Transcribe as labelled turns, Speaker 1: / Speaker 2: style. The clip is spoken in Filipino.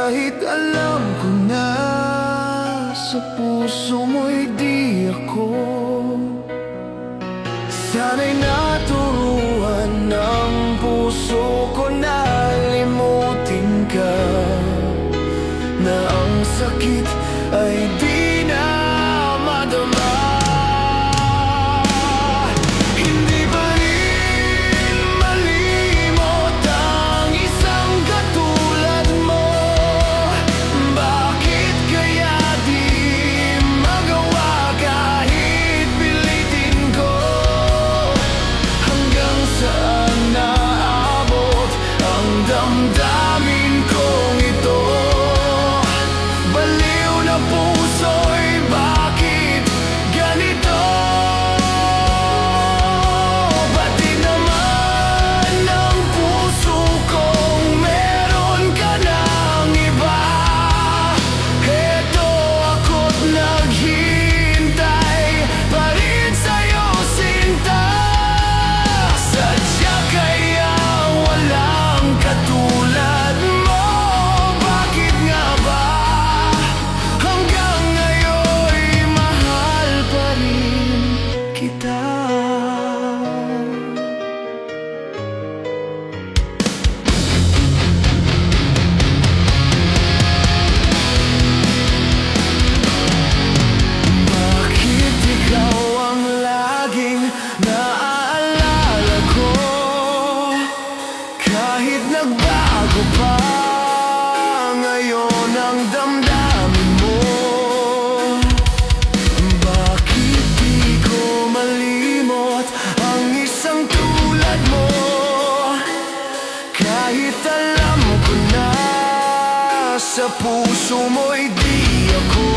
Speaker 1: Kahit alam ko na sa puso mo'y di ako. Sana'y naturuan ng puso ko na limutin ka, na ang sakit ay di na madama. Hindi pa rin malimot ang isang katulad mo. Bakit kaya di magawa kahit pilitin ko? Hanggang saan naabot ang damdamin kong ito? Baliw na puso'y bakit ganito? Pati naman ang puso kong meron ka ng iba. Heto ako't naghihintay pa rin sa'yo, sinta. Sadya kaya walang katulad mo? Bakit nga ba hanggang ngayon'y mahal pa rin kita? Bakit ikaw ang laging naaalala ko? Kahit nagbago pa ngayon ang damdamin mo. Bakit di ko malimot ang isang tulad mo? Kahit alam ko na sa puso mo'y di ako.